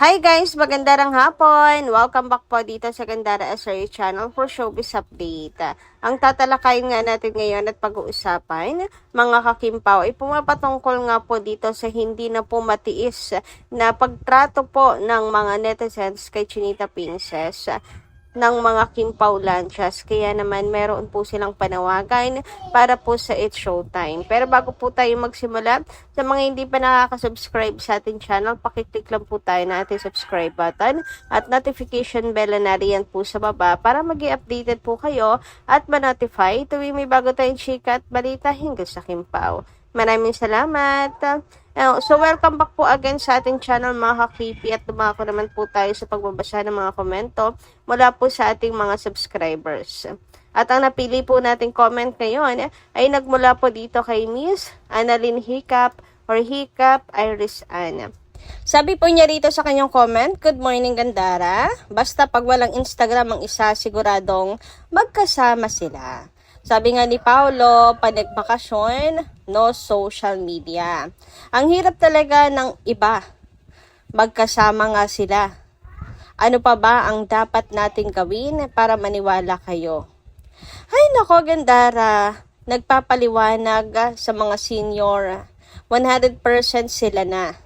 Hi guys! Magandang hapon! Welcome back po dito sa Gandara SRA channel for showbiz update. Ang tatalakayin nga natin ngayon at pag-uusapan, mga kakimpaw, ay pumapatungkol nga po dito sa hindi na po matiis na pagtrato po ng mga netizens kay Chinita Princess ng mga Kimpaw Lanchas. Kaya naman meron po silang panawagan para po sa It's Showtime. Pero bago po tayo magsimula, sa mga hindi pa nakaka-subscribe sa ating channel, pakiclick lang po tayo na ating subscribe button at notification bell na riyan po sa baba para mag-i-updated po kayo at ma-notify tuwing may bago tayong chika at balita hinggil sa Kimpaw. Maraming salamat! So, welcome back po again sa ating channel mga ka-creepy at dumako naman po tayo sa pagbabasa ng mga komento mula po sa ating mga subscribers. At ang napili po nating comment ngayon ay nagmula po dito kay Miss Annalyn Hiccup or Hiccup Iris Anna. Sabi po niya rito sa kanyang comment, "Good morning Gandara, basta pag walang Instagram ang isa siguradong magkasama sila." Sabi nga ni Paolo, panagbakasyon, no social media. Ang hirap talaga ng iba. Magkasama nga sila. Ano pa ba ang dapat nating gawin para maniwala kayo? Ay nako Gandara, nagpapaliwanag sa mga senior. 100% sila na.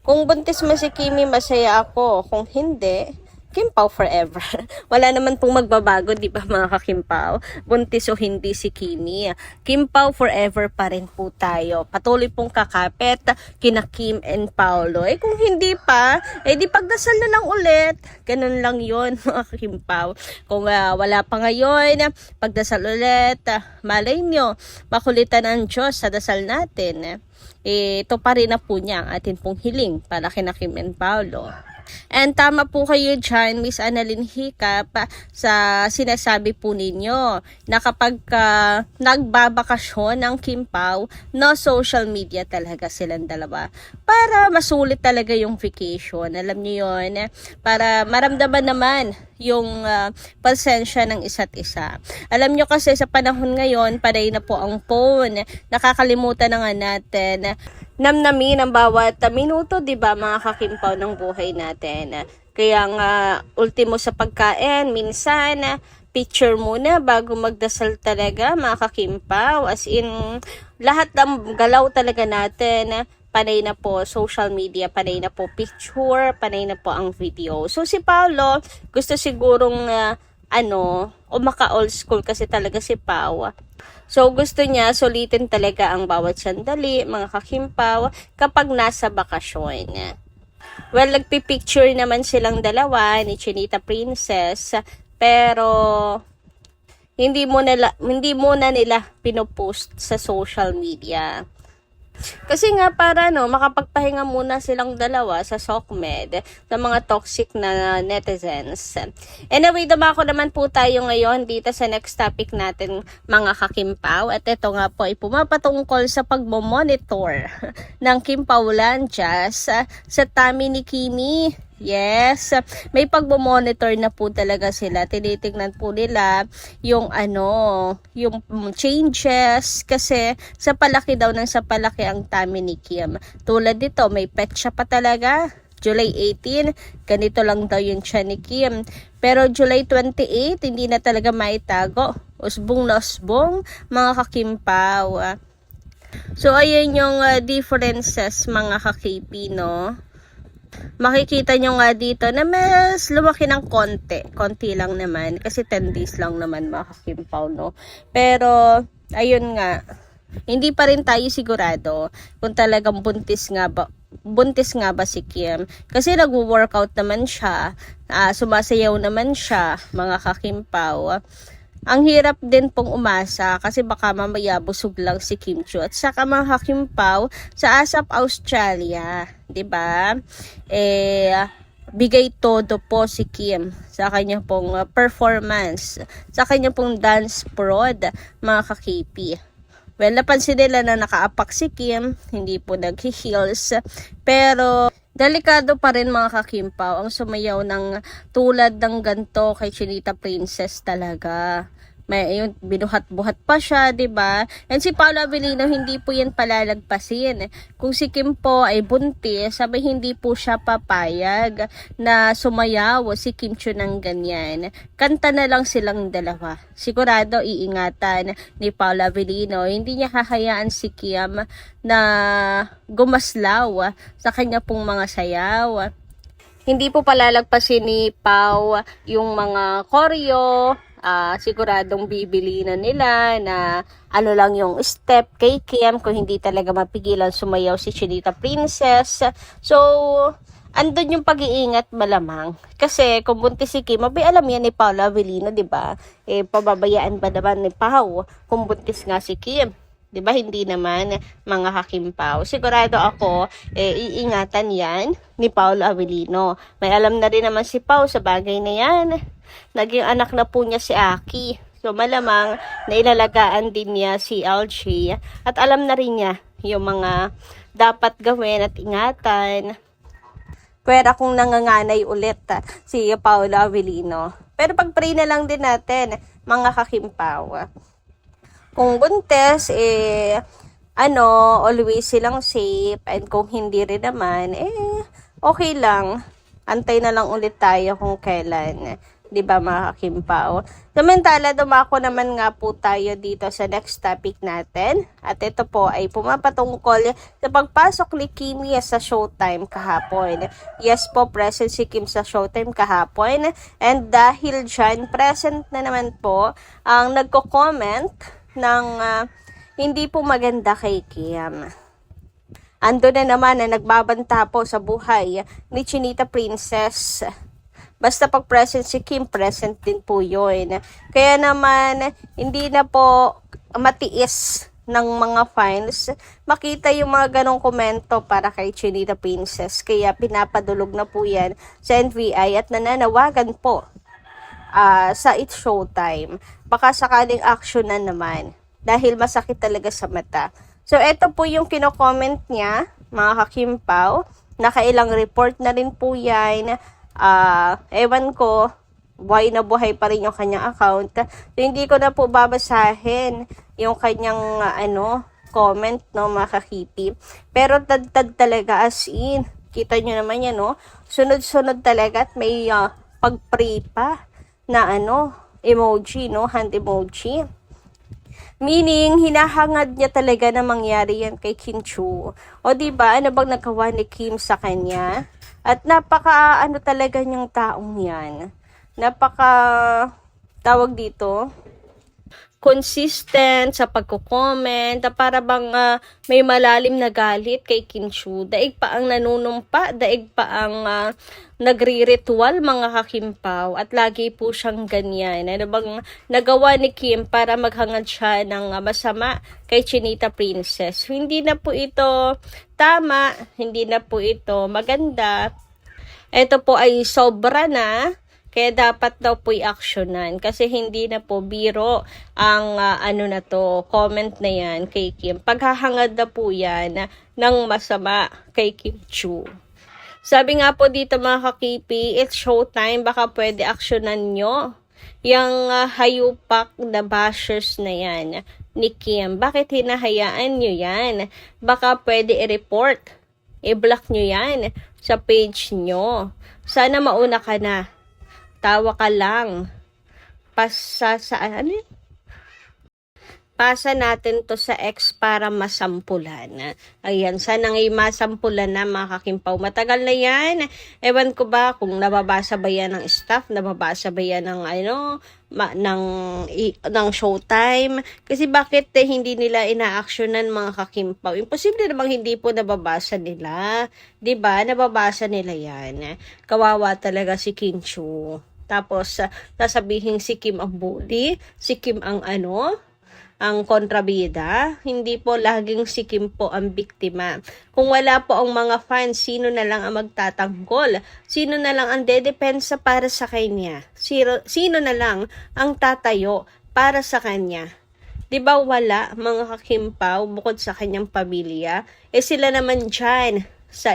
Kung buntis man si Kimi, masaya ako. Kung hindi, Kimpaw forever. Wala naman pong magbabago, di ba mga kakimpaw? Buntis o hindi si Kimi. Kimpaw forever pa rin po tayo. Patuloy pong kakapit kina Kim and Paolo. Kung hindi pa, di pagdasal na lang ulit. Ganun lang yon mga kakimpaw. Kung wala pa ngayon, pagdasal ulit, malay nyo, makulitan ang Diyos sa dasal natin. Ito pa rin na po niya ang atin pong hiling para kina Kim and Paolo. And tama po kayo dyan, Miss Annalyn Hiccup, sa sinasabi po ninyo na kapag nagbabakasyon ng Kimpaw, no social media talaga silang dalawa. Para masulit talaga yung vacation. Alam niyo yun, para maramdaman naman yung pasensya ng isa't isa. Alam nyo kasi sa panahon ngayon, panay na po ang phone. Nakakalimutan na nga natin namnamin ang bawat minuto, di ba mga kakimpaw ng buhay natin. Kaya nga, ultimo sa pagkain, minsan, picture muna bago magdasal talaga mga kakimpaw. As in, lahat ng galaw talaga natin, panay na po social media, panay na po picture, panay na po ang video. So si Paolo, gusto sigurong o maka-old school kasi talaga si Pao. So gusto niya sulitin talaga ang bawat sandali, mga kakimpaw, kapag nasa bakasyon. Well, nagpipicture naman silang dalawa ni Chinita Princess, pero hindi muna nila pinopost sa social media. Kasi nga para makapagpahinga muna silang dalawa sa SOCMED sa mga toxic na netizens. Anyway, dumako naman po tayo ngayon dito sa next topic natin mga kakimpaw. At ito nga po ay pumapatungkol sa pagmomonitor ng Kimpaw Lanchas sa tummy ni Kimi. Yes, may pagmo-monitor na po talaga sila. Tinitingnan po nila yung yung changes kasi sa palaki daw ng sa palaki ang tummy ni Kim. Tulad dito, may petsa pa talaga. July 18, ganito lang daw yung tiyan ni Kim. Pero July 28, hindi na talaga maitago. Usbong na usbong, mga kakimpaw. So, ayan yung differences, mga ka-KP, no? Makikita nyo nga dito na mas lumaki ng konti lang naman kasi 10 days lang naman mga kakimpaw, no? Pero ayun nga, hindi pa rin tayo sigurado kung talagang buntis nga ba si Kim, kasi nagwo-workout naman siya, sumasayaw naman siya mga kakimpaw. Ang hirap din pong umasa kasi baka mamaya busog lang si Kim Chiu. At saka mga kakimpaw sa ASAP Australia, 'di ba? Bigay todo po si Kim sa kanya pong performance, sa kanya pong dance prod, mga ka-KP. Well, napansin nila na nakaapak si Kim, hindi po nag-heels, pero delikado pa rin mga kakimpaw ang sumayaw ng tulad ng ganto kay Chinita Princess talaga. may yung binuhat-buhat pa siya, 'di ba? And si Paolo Avellino, hindi po yan palalagpasin. Kung si Kim po ay buntis, sabi hindi po siya papayag na sumayaw si Kim Chiu ng ganyan. Kanta na lang silang dalawa. Sigurado iingatan ni Paolo Avellino. Hindi niya hahayaan si Kim na gumaslaw sa kanya pong mga sayaw. Hindi po palalagpasin ni Pau yung mga choreo. Siguradong bibili na nila na ano lang yung step kay Kim kung hindi talaga mapigilan sumayaw si Chinita Princess. So, andun yung pag-iingat malamang. Kasi kung buntis si Kim, alam yan ni Paolo Avellino, di ba? Pababayaan ba naman ni Pau kung buntis nga si Kim? Di ba hindi naman mga hakimpaw? Sigurado ako, iingatan yan ni Paolo Avellino. May alam na rin naman si Pau sa bagay na yan. Naging anak na po niya si Aki. So malamang nailalagaan din niya si LG. At alam na rin niya yung mga dapat gawin at ingatan. Pwera kung nanganganay ulit si Paolo Avellino. Pero pag-pray na lang din natin mga hakimpaw. Kung buntis, always silang safe. And kung hindi rin naman, okay lang. Antay na lang ulit tayo kung kailan. Di ba mga kakimpaw? Samantala, dumako naman nga po tayo dito sa next topic natin. At ito po ay pumapatungkol sa pagpasok ni Kim sa Showtime kahapon. Yes po, present si Kim sa Showtime kahapon. And dahil dyan, present na naman po ang nagko-comment ng hindi po maganda kay Kim. Ando na naman na nagbabanta po sa buhay ni Chinita Princess. Basta pag present si Kim, present din po yun. Kaya naman, hindi na po matiis ng mga fans makita yung mga ganong komento para kay Chinita Princess. Kaya pinapadulog na po yan sa NBI at nananawagan po sa It's Showtime. Baka sakaling action na naman dahil masakit talaga sa mata. So, ito po yung kino-comment niya, mga kakimpaw. Nakailang report na rin po yan. Ewan ko, buhay na buhay pa rin yung kanyang account. So, hindi ko na po babasahin yung kanyang comment, no, mga kakipi. Pero tad talaga as in. Kita nyo naman yan, no? Sunod-sunod talaga at may pag-pray pa na emoji, no? Hand emoji. Meaning, hinahangad niya talaga na mangyari yan kay Kim Chiu. O diba, ano bang nagawa ni Kim sa kanya? At napaka, talaga niyang taong yan. Napaka, tawag dito, consistent sa pagko-comment, para bang may malalim na galit kay Kim Chiu. Daig pa ang nanunumpa, daig pa ang nagri-ritual mga kakimpaw at lagi po siyang ganyan. Ano bang nagawa ni Kim para maghangad siya ng masama kay Chinita Princess? Hindi na po ito tama, hindi na po ito maganda. Ito po ay sobra na. Kaya dapat daw po i-actionan kasi hindi na po biro ang comment na yan kay Kim. Paghahangad na po yan ng masama kay Kim Chiu. Sabi nga po dito mga kakipi, it's showtime, baka pwede actionan nyo yung hayupak na bashers na yan ni Kim. Bakit hinahayaan nyo yan? Baka pwede i-report, i-block nyo yan sa page nyo. Sana mauna ka na. Tawa ka lang. Pasa natin to sa X para masampulan. Ayan, sana ngay masampulan na mga kakimpaw. Matagal na yan. Ewan ko ba kung nababasa ba yan ng staff, nababasa ba yan ng ng Showtime. Kasi bakit hindi nila ina-actionan mga kakimpaw? Imposible namang hindi po nababasa nila. 'Di ba? Nababasa nila yan. Kawawa talaga si Kim Chiu. Tapos sasabihin si Kim ang bully, si Kim ang ang kontrabida, hindi po laging si Kim po ang biktima. Kung wala po ang mga fans, sino na lang ang magtatanggol? Sino na lang ang dedepensa para sa kanya? Sino na lang ang tatayo para sa kanya? 'Di ba wala mga kakimpaw bukod sa kanyang pamilya? Sila naman diyan sa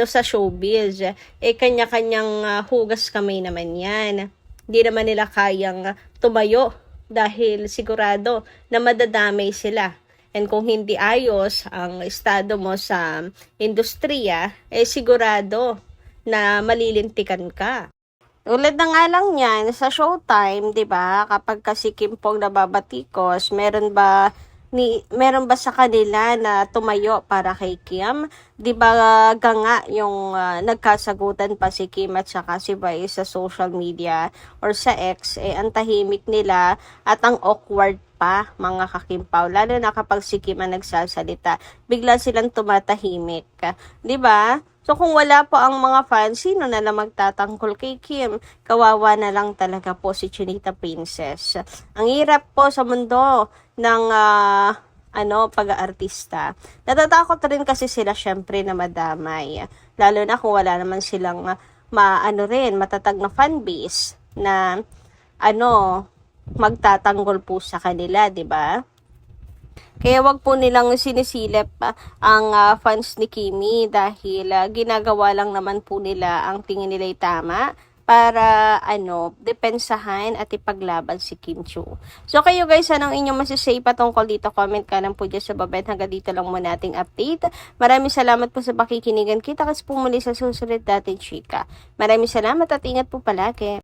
sa showbiz. Kanya-kanyang hugas kamay naman 'yan. Hindi naman nila kayang tumayo dahil sigurado na madadamay sila. And kung hindi ayos ang estado mo sa industriya, sigurado na malilintikan ka. Ulad na nga lang yan, sa Showtime, 'di ba? Kapag kasi Kim Pong nababatikos, meron ba sa kanila na tumayo para kay Kim? 'Di ba ganga yung nagkasagutan pa si Kim at saka si Vice sa social media or sa X, ang tahimik nila at ang awkward pa, mga kakimpaw, lalo na kapag si Kim ang nagsasalita, bigla silang tumatahimik, 'di ba? So kung wala po ang mga fans, sino na lang magtatanggol kay Kim? Kawawa na lang talaga po si Chinita Princess. Ang hirap po sa mundo ng pag-aartista. Natatakot rin kasi sila syempre na madamay. Lalo na kung wala naman silang matatag na fan base na magtatanggol po sa kanila, 'di ba? Kaya wag po nilang sinisilip ang fans ni Kimi dahil ginagawa lang naman po nila ang tingin nila'y tama para depensahan at ipaglaban si Kim Chiu. So kayo guys, anong inyong masasay patungkol dito? Comment ka lang po dyan sa baba. Hanggang dito lang muna ating update. Maraming salamat po sa pakikinigan. Kita kasi po muli sa susunod natin chika. Maraming salamat at ingat po palagi.